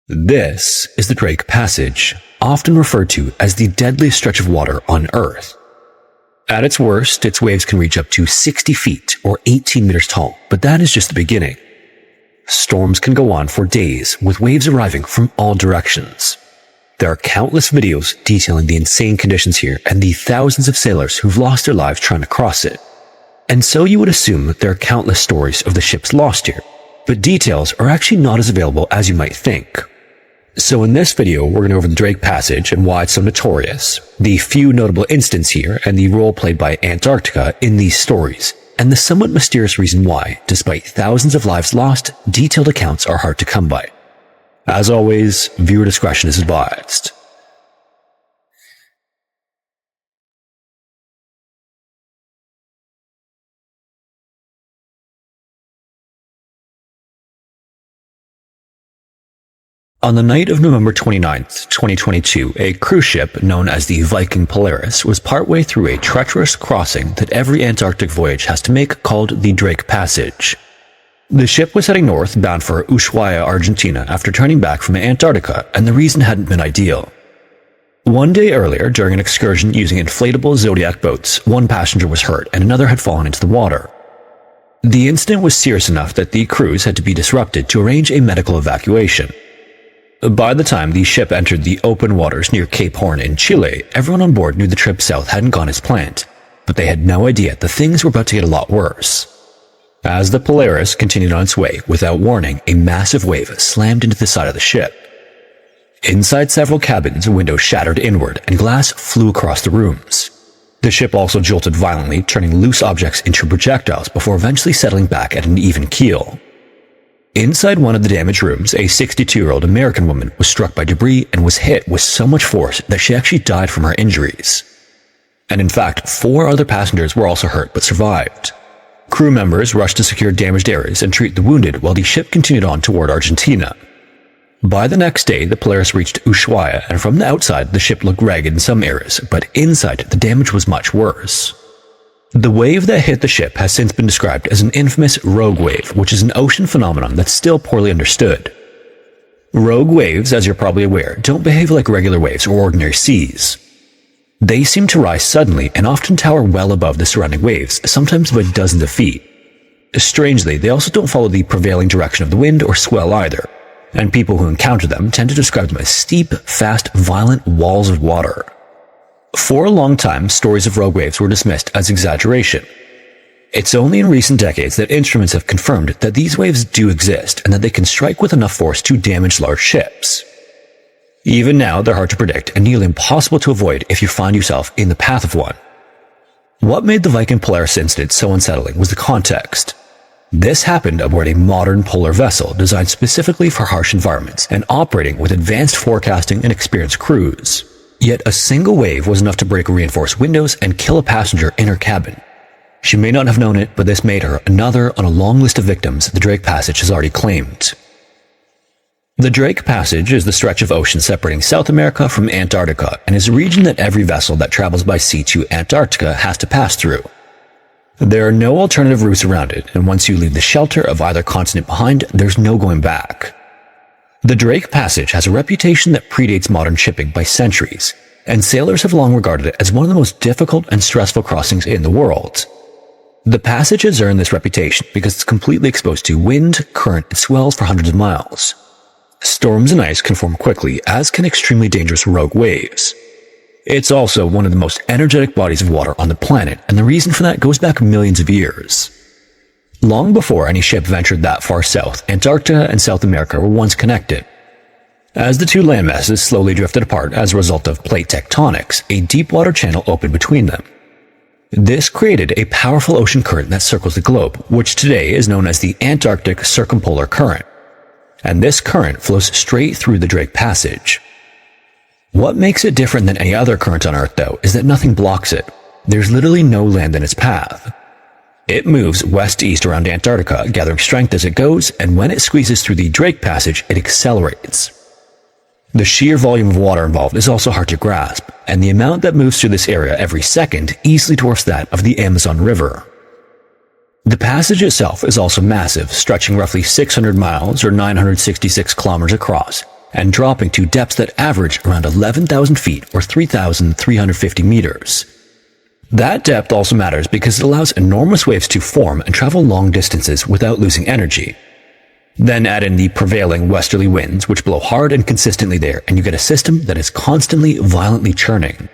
This is the Drake Passage, often referred to as the deadliest stretch of water on Earth. At its worst, its waves can reach up to 60 feet or 18 meters tall, but that is just the beginning. Storms can go on for days, with waves arriving from all directions. There are countless videos detailing the insane conditions here and the thousands of sailors who've lost their lives trying to cross it. And so you would assume that there are countless stories of the ships lost here, but details are actually not as available as you might think. So in this video, we're going over the Drake Passage and why it's so notorious, the few notable incidents here, and the role played by Antarctica in these stories, and the somewhat mysterious reason why, despite thousands of lives lost, detailed accounts are hard to come by. As always, viewer discretion is advised. On the night of November 29th, 2022, a cruise ship known as the Viking Polaris was partway through a treacherous crossing that every Antarctic voyage has to make called the Drake Passage. The ship was heading north, bound for Ushuaia, Argentina, after turning back from Antarctica, and the reason hadn't been ideal. One day earlier, during an excursion using inflatable Zodiac boats, one passenger was hurt and another had fallen into the water. The incident was serious enough that the cruise had to be disrupted to arrange a medical evacuation. By the time the ship entered the open waters near Cape Horn in Chile, everyone on board knew the trip south hadn't gone as planned, but they had no idea that things were about to get a lot worse. As the Polaris continued on its way, without warning, a massive wave slammed into the side of the ship. Inside several cabins, windows shattered inward and glass flew across the rooms. The ship also jolted violently, turning loose objects into projectiles before eventually settling back at an even keel. Inside one of the damaged rooms, a 62-year-old American woman was struck by debris and was hit with so much force that she actually died from her injuries. And in fact, 4 other passengers were also hurt but survived. Crew members rushed to secure damaged areas and treat the wounded while the ship continued on toward Argentina. By the next day, the Polaris reached Ushuaia, and from the outside, the ship looked ragged in some areas, but inside, the damage was much worse. The wave that hit the ship has since been described as an infamous rogue wave, which is an ocean phenomenon that's still poorly understood. Rogue waves, as you're probably aware, don't behave like regular waves or ordinary seas. They seem to rise suddenly and often tower well above the surrounding waves, sometimes by dozens of feet. Strangely, they also don't follow the prevailing direction of the wind or swell either, and people who encounter them tend to describe them as steep, fast, violent walls of water. For a long time, stories of rogue waves were dismissed as exaggeration. It's only in recent decades that instruments have confirmed that these waves do exist and that they can strike with enough force to damage large ships. Even now, they're hard to predict and nearly impossible to avoid if you find yourself in the path of one. What made the Viking Polaris incident so unsettling was the context. This happened aboard a modern polar vessel designed specifically for harsh environments and operating with advanced forecasting and experienced crews. Yet a single wave was enough to break reinforced windows and kill a passenger in her cabin. She may not have known it, but this made her another on a long list of victims the Drake Passage has already claimed. The Drake Passage is the stretch of ocean separating South America from Antarctica and is a region that every vessel that travels by sea to Antarctica has to pass through. There are no alternative routes around it, and once you leave the shelter of either continent behind, there's no going back. The Drake Passage has a reputation that predates modern shipping by centuries, and sailors have long regarded it as one of the most difficult and stressful crossings in the world. The passage has earned this reputation because it's completely exposed to wind, current, and swells for hundreds of miles. Storms and ice can form quickly, as can extremely dangerous rogue waves. It's also one of the most energetic bodies of water on the planet, and the reason for that goes back millions of years. Long before any ship ventured that far south, Antarctica and South America were once connected. As the two landmasses slowly drifted apart as a result of plate tectonics, a deep water channel opened between them. This created a powerful ocean current that circles the globe, which today is known as the Antarctic Circumpolar Current. And this current flows straight through the Drake Passage. What makes it different than any other current on Earth, though, is that nothing blocks it. There's literally no land in its path. It moves west-east around Antarctica, gathering strength as it goes, and when it squeezes through the Drake Passage, it accelerates. The sheer volume of water involved is also hard to grasp, and the amount that moves through this area every second easily dwarfs that of the Amazon River. The passage itself is also massive, stretching roughly 600 miles or 966 kilometers across, and dropping to depths that average around 11,000 feet or 3,350 meters. That depth also matters because it allows enormous waves to form and travel long distances without losing energy. Then add in the prevailing westerly winds, which blow hard and consistently there, and you get a system that is constantly violently churning.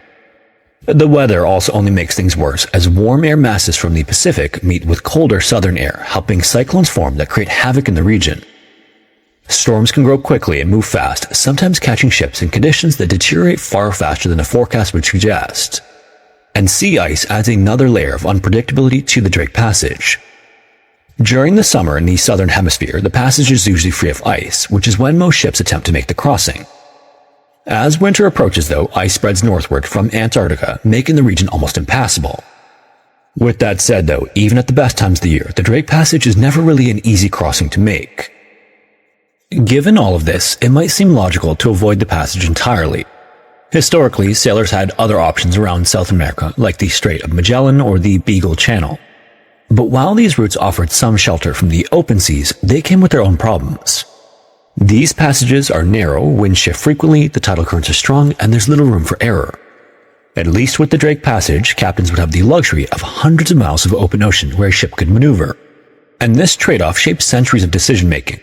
The weather also only makes things worse as warm air masses from the Pacific meet with colder southern air, helping cyclones form that create havoc in the region. Storms can grow quickly and move fast, sometimes catching ships in conditions that deteriorate far faster than a forecast would suggest. And sea ice adds another layer of unpredictability to the Drake Passage. During the summer in the southern hemisphere, the passage is usually free of ice, which is when most ships attempt to make the crossing. As winter approaches, though, ice spreads northward from Antarctica, making the region almost impassable. With that said, though, even at the best times of the year, the Drake Passage is never really an easy crossing to make. Given all of this, it might seem logical to avoid the passage entirely. Historically, sailors had other options around South America, like the Strait of Magellan or the Beagle Channel. But while these routes offered some shelter from the open seas, they came with their own problems. These passages are narrow, winds shift frequently, the tidal currents are strong, and there's little room for error. At least with the Drake Passage, captains would have the luxury of hundreds of miles of open ocean where a ship could maneuver. And this trade-off shaped centuries of decision-making.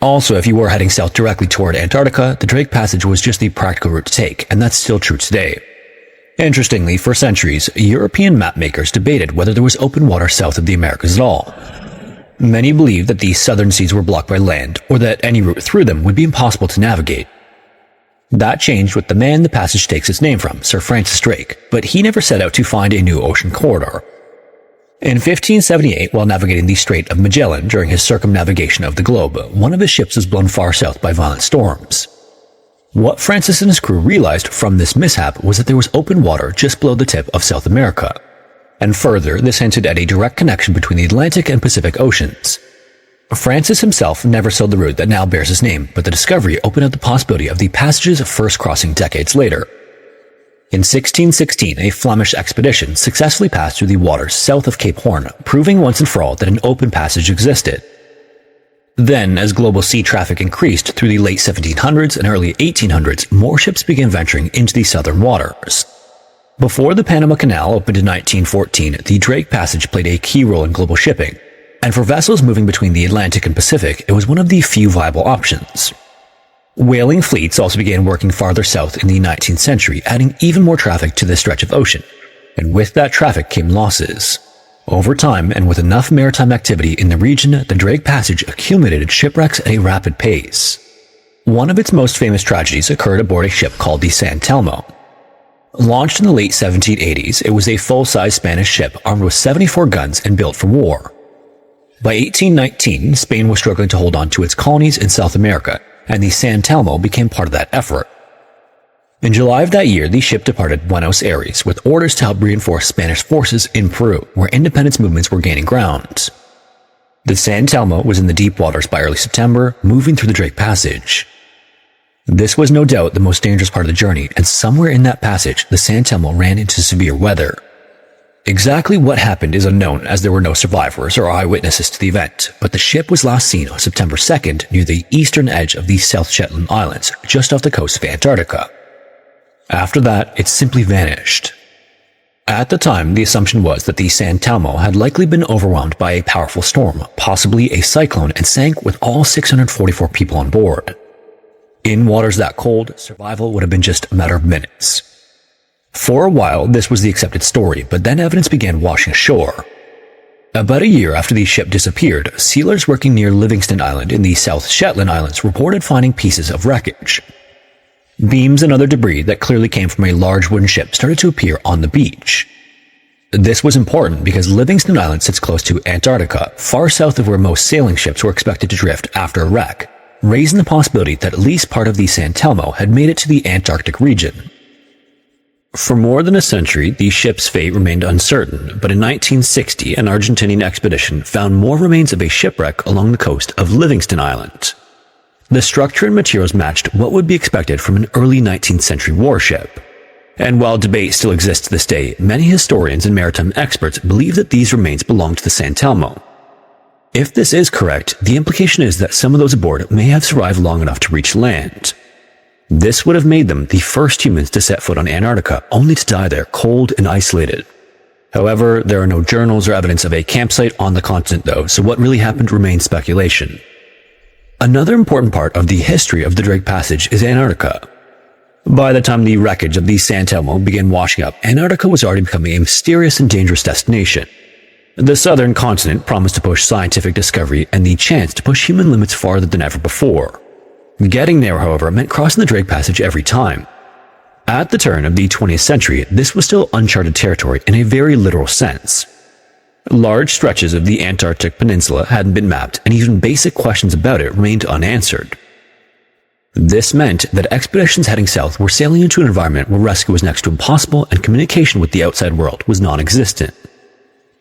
Also, if you were heading south directly toward Antarctica, the Drake Passage was just the practical route to take, and that's still true today. Interestingly, for centuries, European mapmakers debated whether there was open water south of the Americas at all. Many believed that the southern seas were blocked by land, or that any route through them would be impossible to navigate. That changed with the man the passage takes its name from, Sir Francis Drake, but he never set out to find a new ocean corridor. In 1578, while navigating the Strait of Magellan during his circumnavigation of the globe, one of his ships was blown far south by violent storms. What Francis and his crew realized from this mishap was that there was open water just below the tip of South America. And further, this hinted at a direct connection between the Atlantic and Pacific Oceans. Francis himself never sailed the route that now bears his name, but the discovery opened up the possibility of the passage's first crossing decades later. In 1616, a Flemish expedition successfully passed through the waters south of Cape Horn, proving once and for all that an open passage existed. Then, as global sea traffic increased through the late 1700s and early 1800s, more ships began venturing into the southern waters. Before the Panama Canal opened in 1914, the Drake Passage played a key role in global shipping, and for vessels moving between the Atlantic and Pacific, it was one of the few viable options. Whaling fleets also began working farther south in the 19th century, adding even more traffic to this stretch of ocean, and with that traffic came losses. Over time, and with enough maritime activity in the region, the Drake Passage accumulated shipwrecks at a rapid pace. One of its most famous tragedies occurred aboard a ship called the San Telmo. Launched in the late 1780s, it was a full-size Spanish ship armed with 74 guns and built for war. By 1819, Spain was struggling to hold on to its colonies in South America, and the San Telmo became part of that effort. In July of that year, the ship departed Buenos Aires with orders to help reinforce Spanish forces in Peru, where independence movements were gaining ground. The San Telmo was in the deep waters by early September, moving through the Drake Passage. This was no doubt the most dangerous part of the journey, and somewhere in that passage, the San Telmo ran into severe weather. Exactly what happened is unknown, as there were no survivors or eyewitnesses to the event, but the ship was last seen on September 2nd near the eastern edge of the South Shetland Islands, just off the coast of Antarctica. After that, it simply vanished. At the time, the assumption was that the San Telmo had likely been overwhelmed by a powerful storm, possibly a cyclone, and sank with all 644 people on board. In waters that cold, survival would have been just a matter of minutes. For a while, this was the accepted story, but then evidence began washing ashore. About a year after the ship disappeared, sealers working near Livingston Island in the South Shetland Islands reported finding pieces of wreckage. Beams and other debris that clearly came from a large wooden ship started to appear on the beach. This was important because Livingston Island sits close to Antarctica, far south of where most sailing ships were expected to drift after a wreck, raising the possibility that at least part of the San Telmo had made it to the Antarctic region. For more than a century, the ship's fate remained uncertain, but in 1960, an Argentinian expedition found more remains of a shipwreck along the coast of Livingston Island. The structure and materials matched what would be expected from an early 19th century warship. And while debate still exists to this day, many historians and maritime experts believe that these remains belong to the San Telmo. If this is correct, the implication is that some of those aboard may have survived long enough to reach land. This would have made them the first humans to set foot on Antarctica, only to die there cold and isolated. However, there are no journals or evidence of a campsite on the continent though, so what really happened remains speculation. Another important part of the history of the Drake Passage is Antarctica. By the time the wreckage of the San Telmo began washing up, Antarctica was already becoming a mysterious and dangerous destination. The southern continent promised to push scientific discovery and the chance to push human limits farther than ever before. Getting there, however, meant crossing the Drake Passage every time. At the turn of the 20th century, this was still uncharted territory in a very literal sense. Large stretches of the Antarctic Peninsula hadn't been mapped, and even basic questions about it remained unanswered. This meant that expeditions heading south were sailing into an environment where rescue was next to impossible and communication with the outside world was non-existent.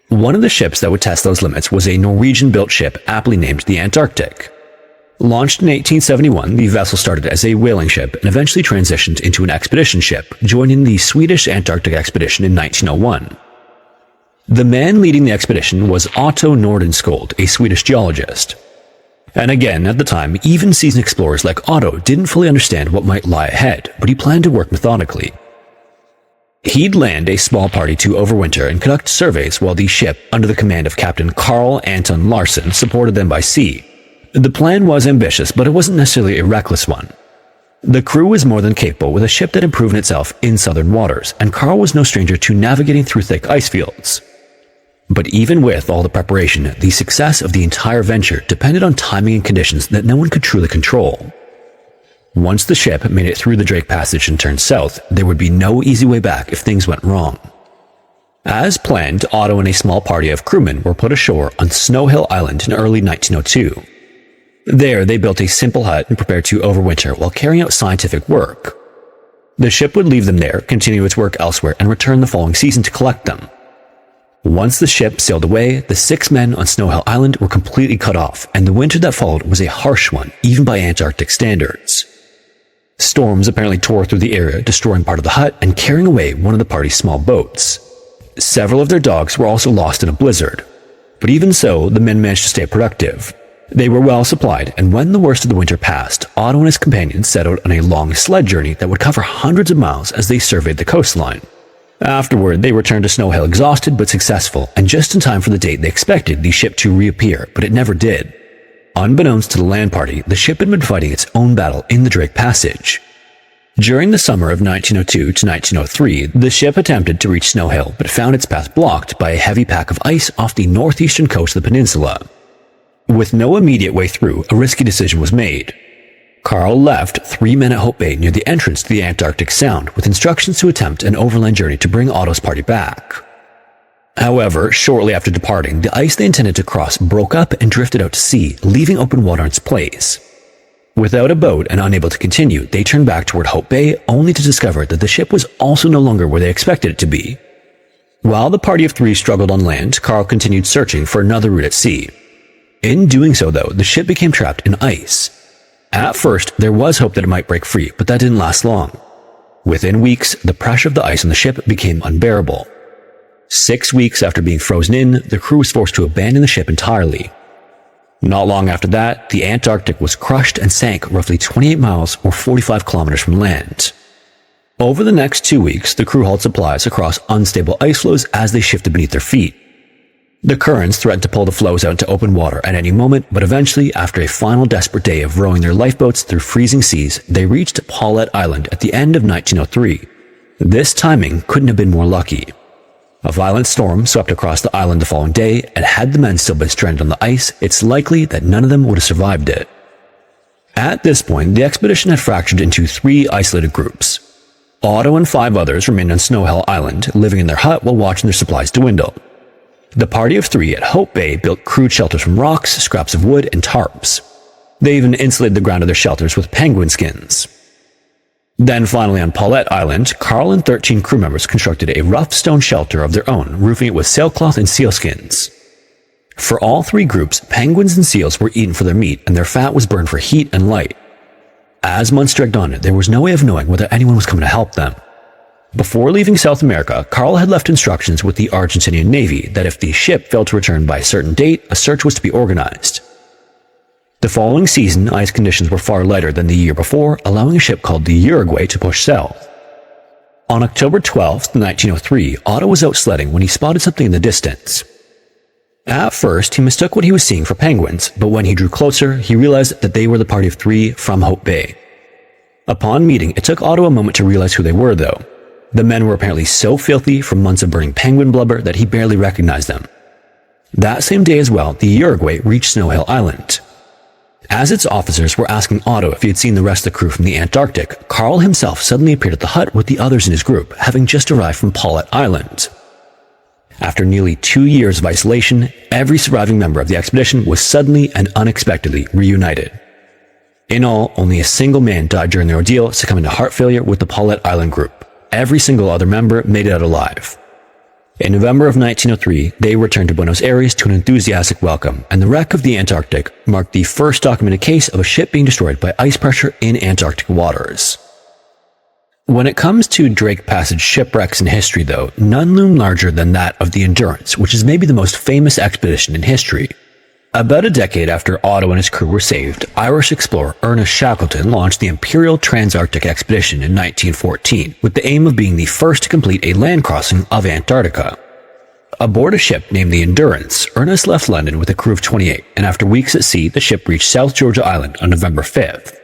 One of the ships that would test those limits was a Norwegian-built ship aptly named the Antarctic. Launched in 1871, the vessel started as a whaling ship and eventually transitioned into an expedition ship, joining the Swedish Antarctic expedition in 1901. The man leading the expedition was Otto Nordenskjöld, a Swedish geologist. And again, at the time, even seasoned explorers like Otto didn't fully understand what might lie ahead, but he planned to work methodically. He'd land a small party to overwinter and conduct surveys while the ship, under the command of Captain Carl Anton Larsen, supported them by sea. The plan was ambitious, but it wasn't necessarily a reckless one. The crew was more than capable with a ship that had proven itself in southern waters, and Carl was no stranger to navigating through thick ice fields. But even with all the preparation, the success of the entire venture depended on timing and conditions that no one could truly control. Once the ship made it through the Drake Passage and turned south, there would be no easy way back if things went wrong. As planned, Otto and a small party of crewmen were put ashore on Snow Hill Island in early 1902. There, they built a simple hut and prepared to overwinter while carrying out scientific work. The ship would leave them there, continue its work elsewhere, and return the following season to collect them. Once the ship sailed away, the 6 men on Snow Hill Island were completely cut off, and the winter that followed was a harsh one, even by Antarctic standards. Storms apparently tore through the area, destroying part of the hut and carrying away one of the party's small boats. Several of their dogs were also lost in a blizzard. But even so, the men managed to stay productive. They were well supplied, and when the worst of the winter passed, Otto and his companions set out on a long sled journey that would cover hundreds of miles as they surveyed the coastline. Afterward, they returned to Snow Hill exhausted but successful, and just in time for the date they expected the ship to reappear, but it never did. Unbeknownst to the land party, the ship had been fighting its own battle in the Drake Passage. During the summer of 1902 to 1903, the ship attempted to reach Snow Hill, but found its path blocked by a heavy pack of ice off the northeastern coast of the peninsula. With no immediate way through, a risky decision was made. Carl left 3 men at Hope Bay near the entrance to the Antarctic Sound with instructions to attempt an overland journey to bring Otto's party back. However, shortly after departing, the ice they intended to cross broke up and drifted out to sea, leaving open water in its place. Without a boat and unable to continue, they turned back toward Hope Bay only to discover that the ship was also no longer where they expected it to be. While the party of 3 struggled on land, Carl continued searching for another route at sea. In doing so, though, the ship became trapped in ice. At first, there was hope that it might break free, but that didn't last long. Within weeks, the pressure of the ice on the ship became unbearable. 6 weeks after being frozen in, the crew was forced to abandon the ship entirely. Not long after that, the Antarctic was crushed and sank roughly 28 miles or 45 kilometers from land. Over the next 2 weeks, the crew hauled supplies across unstable ice floes as they shifted beneath their feet. The currents threatened to pull the floes out into open water at any moment, but eventually, after a final desperate day of rowing their lifeboats through freezing seas, they reached Paulette Island at the end of 1903. This timing couldn't have been more lucky. A violent storm swept across the island the following day, and had the men still been stranded on the ice, it's likely that none of them would have survived it. At this point, the expedition had fractured into 3 isolated groups. Otto and 5 others remained on Snow Hill Island, living in their hut while watching their supplies dwindle. The party of 3 at Hope Bay built crude shelters from rocks, scraps of wood, and tarps. They even insulated the ground of their shelters with penguin skins. Then finally on Paulette Island, Carl and 13 crew members constructed a rough stone shelter of their own, roofing it with sailcloth and sealskins. For all 3 groups, penguins and seals were eaten for their meat, and their fat was burned for heat and light. As months dragged on, there was no way of knowing whether anyone was coming to help them. Before leaving South America, Carl had left instructions with the Argentinian Navy that if the ship failed to return by a certain date, a search was to be organized. The following season, ice conditions were far lighter than the year before, allowing a ship called the Uruguay to push south. On October 12, 1903, Otto was out sledding when he spotted something in the distance. At first, he mistook what he was seeing for penguins, but when he drew closer, he realized that they were the party of 3 from Hope Bay. Upon meeting, it took Otto a moment to realize who they were, though. The men were apparently so filthy from months of burning penguin blubber that he barely recognized them. That same day as well, the Uruguay reached Snow Hill Island. As its officers were asking Otto if he had seen the rest of the crew from the Antarctic, Carl himself suddenly appeared at the hut with the others in his group, having just arrived from Paulet Island. After nearly 2 years of isolation, every surviving member of the expedition was suddenly and unexpectedly reunited. In all, only a single man died during the ordeal, succumbing to heart failure with the Paulet Island group. Every single other member made it out alive. In November of 1903, they returned to Buenos Aires to an enthusiastic welcome, and the wreck of the Antarctic marked the first documented case of a ship being destroyed by ice pressure in Antarctic waters. When it comes to Drake Passage shipwrecks in history, though, none loom larger than that of the Endurance, which is maybe the most famous expedition in history. About a decade after Otto and his crew were saved, Irish explorer Ernest Shackleton launched the Imperial Trans-Arctic Expedition in 1914, with the aim of being the first to complete a land crossing of Antarctica. Aboard a ship named the Endurance, Ernest left London with a crew of 28, and after weeks at sea, the ship reached South Georgia Island on November 5th.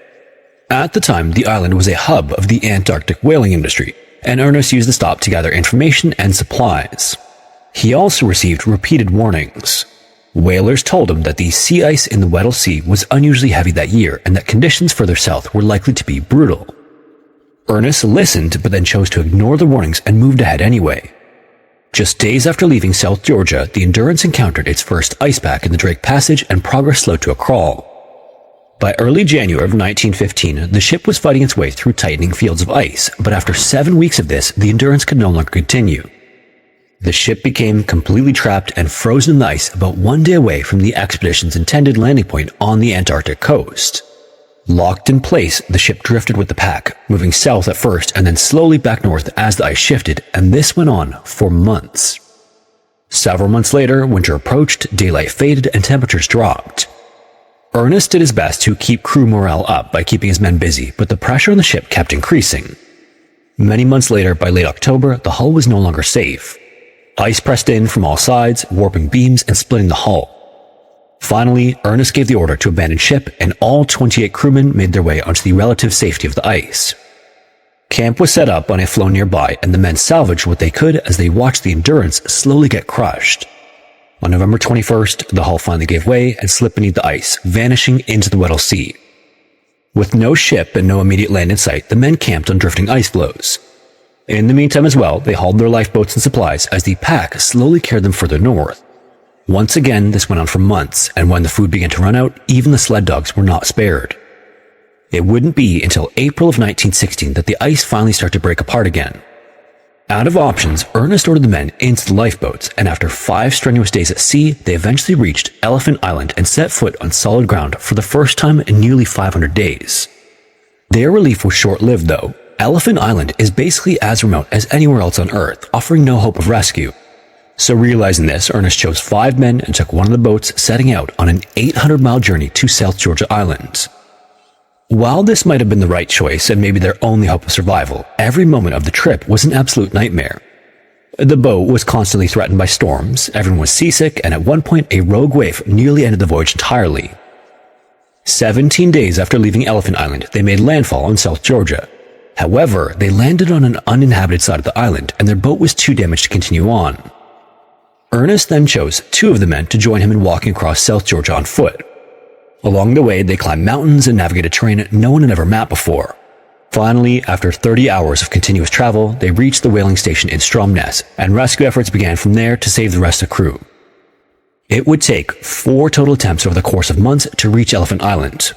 At the time, the island was a hub of the Antarctic whaling industry, and Ernest used the stop to gather information and supplies. He also received repeated warnings. Whalers told him that the sea ice in the Weddell Sea was unusually heavy that year and that conditions further south were likely to be brutal. Ernest listened but then chose to ignore the warnings and moved ahead anyway. Just days after leaving South Georgia, the Endurance encountered its first ice pack in the Drake Passage and progress slowed to a crawl. By early January of 1915, the ship was fighting its way through tightening fields of ice, but after 7 weeks of this, the Endurance could no longer continue. The ship became completely trapped and frozen in the ice about 1 day away from the expedition's intended landing point on the Antarctic coast. Locked in place, the ship drifted with the pack, moving south at first and then slowly back north as the ice shifted, and this went on for months. Several months later, winter approached, daylight faded, and temperatures dropped. Ernest did his best to keep crew morale up by keeping his men busy, but the pressure on the ship kept increasing. Many months later, by late October, the hull was no longer safe. Ice pressed in from all sides, warping beams and splitting the hull. Finally, Ernest gave the order to abandon ship, and all 28 crewmen made their way onto the relative safety of the ice. Camp was set up on a floe nearby, and the men salvaged what they could as they watched the Endurance slowly get crushed. On November 21st, the hull finally gave way and slipped beneath the ice, vanishing into the Weddell Sea. With no ship and no immediate land in sight, the men camped on drifting ice floes. In the meantime as well, they hauled their lifeboats and supplies as the pack slowly carried them further north. Once again, this went on for months, and when the food began to run out, even the sled dogs were not spared. It wouldn't be until April of 1916 that the ice finally started to break apart again. Out of options, Ernest ordered the men into the lifeboats, and after 5 strenuous days at sea, they eventually reached Elephant Island and set foot on solid ground for the first time in nearly 500 days. Their relief was short-lived though. Elephant Island is basically as remote as anywhere else on Earth, offering no hope of rescue. So realizing this, Ernest chose 5 men and took one of the boats, setting out on an 800-mile journey to South Georgia Island. While this might have been the right choice and maybe their only hope of survival, every moment of the trip was an absolute nightmare. The boat was constantly threatened by storms, everyone was seasick, and at one point a rogue wave nearly ended the voyage entirely. 17 days after leaving Elephant Island, they made landfall in South Georgia. However, they landed on an uninhabited side of the island, and their boat was too damaged to continue on. Ernest then chose 2 of the men to join him in walking across South Georgia on foot. Along the way, they climbed mountains and navigated terrain no one had ever mapped before. Finally, after 30 hours of continuous travel, they reached the whaling station in Stromness, and rescue efforts began from there to save the rest of the crew. It would take 4 total attempts over the course of months to reach Elephant Island.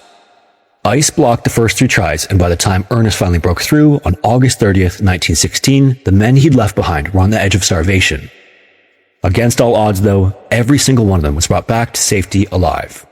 Ice blocked the first 3 tries, and by the time Ernest finally broke through, on August 30th, 1916, the men he'd left behind were on the edge of starvation. Against all odds, though, every single one of them was brought back to safety alive.